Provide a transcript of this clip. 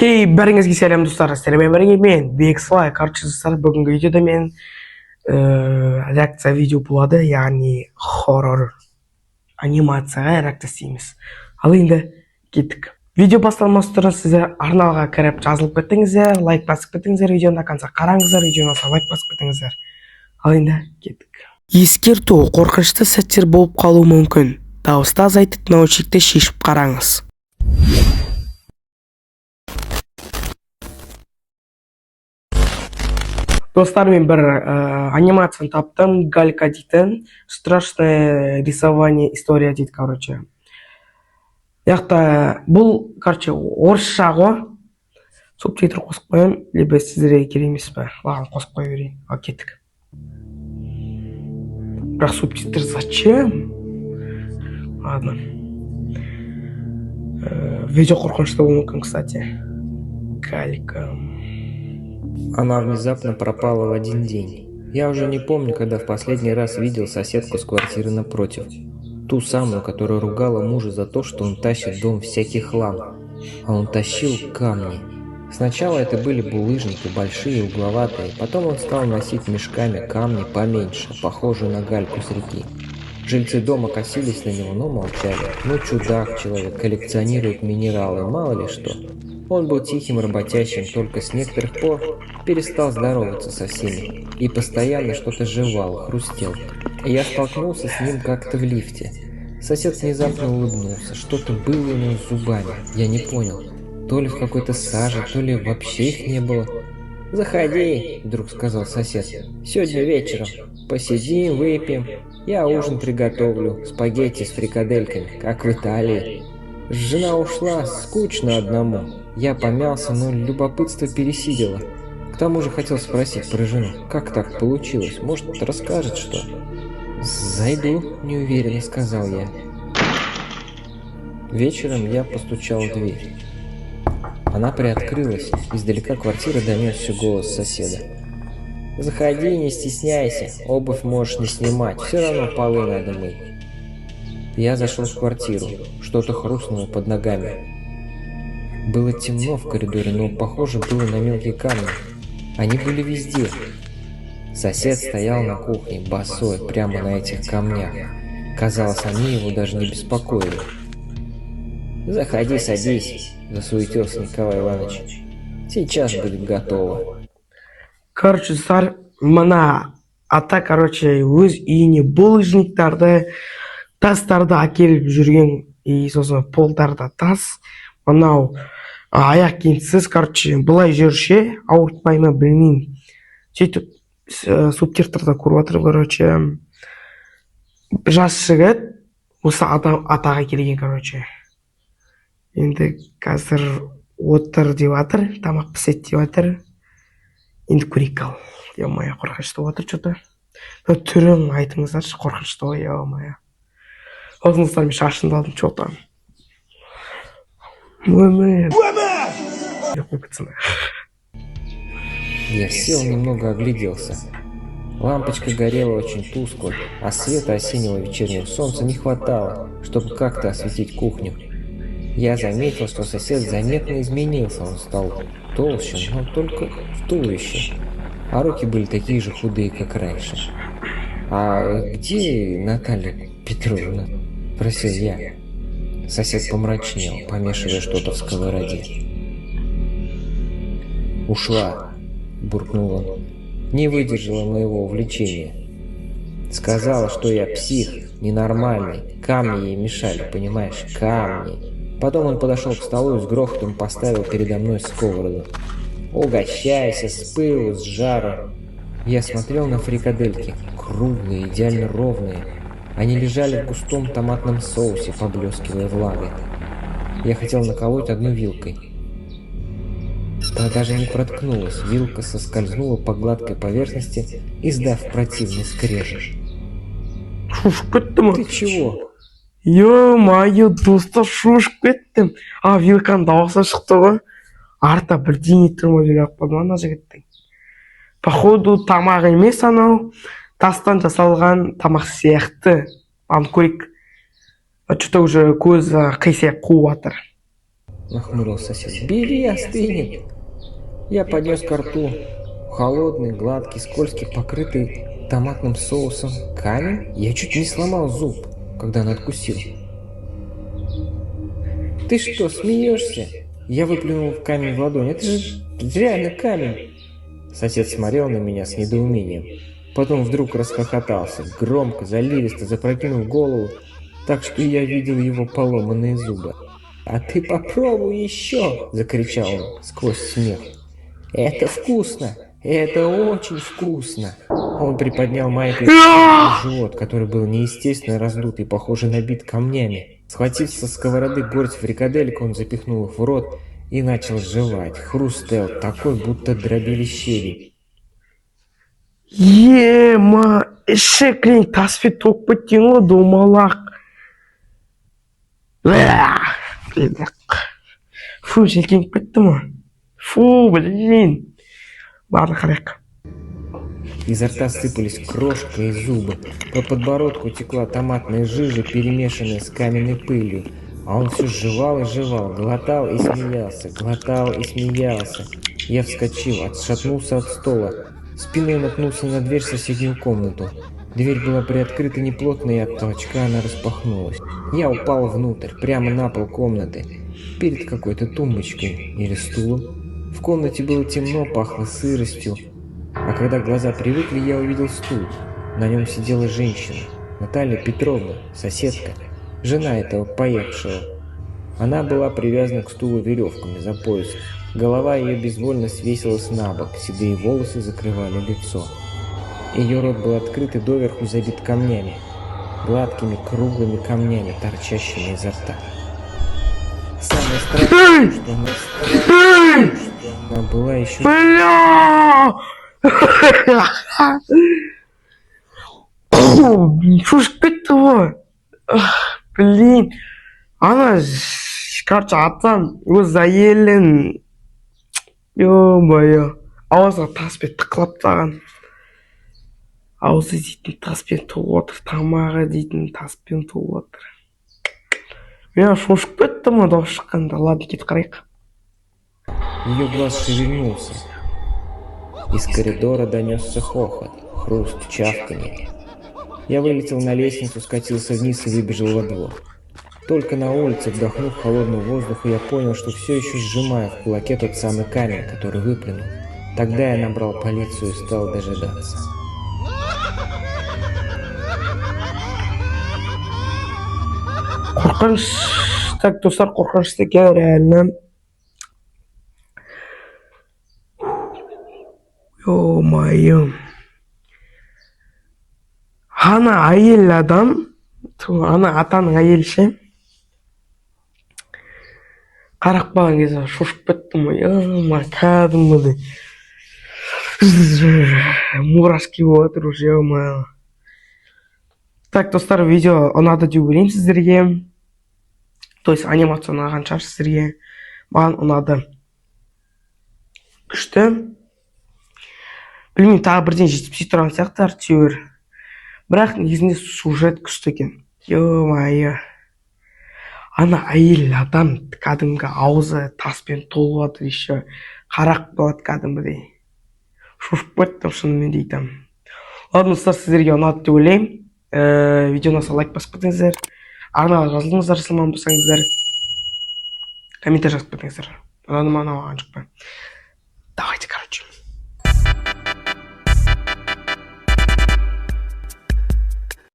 Бәріңізге сәлем достар, сәлемен бірге мен Бексылай. Короче достар, бүгінгі видеода мен реакция видео болады, яғни хоррор анимацияға реакция істейміз. Ал енді кеттік. Видео басталмас тұрын сіздер арналға кіріп жазылып кеттіңіздер, лайк басып кеттіңіздер, видеоны до конца қараңыздар, видеоны лайк басып кеттіңіздер. Ал енді кеттік. Ескерту: қорқынышты сәттер болып қалуы мүмкін. Дауысты азайтып, наушникті шешіп қараңыз. Достар, мен бір анимацияны таптым, Галька дейтін, страшное рисование история дейді, короче. Яқта бұл, короче, орысша ғой. Субтитр қосып қоям, либо сіздерге керек емес пе? Ладно, қосып қоя берейін. Ал кеттік. Бірақ субтитр зачем? Ладно. Видео қорқынышты болуы мүмкін, кстати. Галька. Она внезапно пропала в один день. Я уже не помню, когда в последний раз видел соседку с квартиры напротив. Ту самую, которая ругала мужа за то, что он тащит в дом всякий хлам. А он тащил камни. Сначала это были булыжники, большие, угловатые. Потом он стал носить мешками камни поменьше, похожие на гальку с реки. Жильцы дома косились на него, но молчали. Ну, чудак человек, коллекционирует минералы, мало ли что. Он был тихим работящим, только с некоторых пор перестал здороваться со всеми и постоянно что-то жевал, хрустел. И я столкнулся с ним как-то в лифте. Сосед внезапно улыбнулся, что-то было у него с зубами, я не понял. То ли в какой-то саже, то ли вообще их не было. «Заходи», — вдруг сказал сосед, — «сегодня вечером. Посидим, выпьем. Я ужин приготовлю, спагетти с фрикадельками, как в Италии». Жена ушла, скучно одному. Я помялся, но любопытство пересидело. К тому же хотел спросить про жену, как так получилось, может, расскажет что? «Зайду», — неуверенно сказал я. Вечером я постучал в дверь. Она приоткрылась, издалека квартиры донесся голос соседа. «Заходи, не стесняйся, обувь можешь не снимать, все равно полы надо мыть». Я зашел в квартиру, что-то хрустнуло под ногами. Было темно в коридоре, но похоже было на мелкие камни. Они были везде. Сосед стоял на кухне, босой, прямо на этих камнях. Казалось, они его даже не беспокоили. «Заходи, садись», — засуетился Николай Иванович. «Сейчас будет готово». Короче, мына ата, короче, өз үйіне булыжниктарды, тастарды әкеліп жүрген, и сосын полдарда тас. Мынау аяқ киімсіз, короче, былай жүрше, ауыртпай ма білмеймін. Сөйтіп субтитрда көріп отыр, короче, жас жігіт осы атаға келген, короче. Енді қазір отыр деп жатыр, тамақ пісет деп жатыр. Енді көрейік ал. Е-мая, қорқынышты отыр что-то. Түрің айтыңыздаршы, қорқынышты ғой, е-мая. Осыңыздар, мен шашымды алдым что-то. Я сел, немного огляделся. Лампочка горела очень тускло, а света осеннего вечернего солнца не хватало, чтобы как-то осветить кухню. Я заметил, что сосед заметно изменился, он стал толще, но только в туловище, а руки были такие же худые, как раньше. «А где Наталья Петровна?» – спросил я. Сосед помрачнел, помешивая что-то в сковороде. «Ушла», – буркнул он. «Не выдержала моего увлечения. Сказала, что я псих, ненормальный. Камни ей мешали, понимаешь, камни». Потом он подошел к столу и с грохотом поставил передо мной сковороду. «Угощайся, с пылу, с жару». Я смотрел на фрикадельки, круглые, идеально ровные. Они лежали в густом томатном соусе, поблескивая влагой. Я хотел наколоть одну вилкой. Та даже не проткнулась, вилка соскользнула по гладкой поверхности, издав противный скрежет. «Ты чего?» Ё-моё, достар, шошып кеттім. Вилканың дауысы шықты ғой. Арта бірдеңе тұрмай жүріп қалды ана жігіттің. Походу тамақ емес анау, тастан жасалған тамақ сияқты. Аны көрейік. Что-то уже көз қисайып қуып жатыр. нахмурился сосед. Бери, остынет. Я поднес ко рту холодный, гладкий, скользкий, покрытый томатным соусом камень. Я чуть не сломал зуб, когда надкусил. Ты что, смеешься? Я выплюнул в камень в ладонь. Это же реально камень. Сосед смотрел на меня с недоумением. Потом вдруг расхохотался, громко, заливисто, запрокинув голову, так что я видел его поломанные зубы. «А ты попробуй еще!» – закричал он сквозь смех. «Это вкусно! Это очень вкусно!» Он приподнял маленький живот, который был неестественно раздут и, похоже, набит камнями. Схватив со сковороды горсть фрикадельку, он запихнул их в рот и начал жевать. Хруст стоял такой, будто дробили щели. Ема, шекрин таспен тоқ біткен ғой домалақ. Фу, желкеніп кетті ма? Фу, блин. Ладно, халек. Изо рта сыпались крошка и зубы. По подбородку текла томатная жижа, перемешанная с каменной пылью. А он все жевал и жевал, глотал и смеялся, глотал и смеялся. Я вскочил, отшатнулся от стола. Спиной наткнулся на дверь в соседнюю комнату. Дверь была приоткрыта неплотно, и от толчка она распахнулась. Я упал внутрь, прямо на пол комнаты, перед какой-то тумбочкой или стулом. В комнате было темно, пахло сыростью. А когда глаза привыкли, я увидел стул. На нем сидела женщина, Наталья Петровна, соседка, жена этого поехавшего. Она была привязана к стулу веревками за пояс. Голова ее безвольно свесилась на бок, седые волосы закрывали лицо. Ее рот был открыт и доверху забит камнями, гладкими круглыми камнями, торчащими изо рта. Самое страшное, что она была еще... Бля! Шушып кетті ғой. Блин. Ана, короче, атам өз әйелін ё-моё аузына таспен тықылап тастаған. Аузы дейтін таспен толып отыр, тамағы дейтін таспен толып отыр. Мен шошып кеттім ғой дауыс шыққанда. Ладно, кетіп қарайық. Ее глаз шевельнулся. Из коридора донесся хохот, хруст, чавканье. Я вылетел на лестницу, скатился вниз и выбежал во двор. Только на улице, вдохнув холодный воздух, я понял, что все еще сжимаю в кулаке тот самый камень, который выплюнул. Тогда я набрал полицию и стал дожидаться. Қорқыныш. Так, достар, қорқынышты екен, реально. Ё-моё. Ана әйел адам, ана атаның әйелі ше. Қарап қалған кезде шошып кеттім ғой. Ё-моё, кәдімгідей. Мурашки болып отыр уже, ё-моё. Так, достар, видео ұнады деп ойлаймын сіздерге. То есть анимация ұнаған шығар сіздерге. Маған ұнады. Күшті. Білмеймін, тағы бірден жетпей тұрған сияқты әйтеуір. Бірақ негізінде сюжет күшті екен. Ё-моё. Ана әйел адам кәдімгі аузы таспен толып отыр еще. Қарақ болады кәдімгідей. Шошып кеттім шынымен дейтім. Ладно, достар, сіздерге ұнады деп ойлаймын. Видеоны лайк басып кетіңіздер. Арнаға жазылыңыздар, жасылмаған болсаңыздар. Комментарий жазып кетіңіздер. Одан маған шықпай.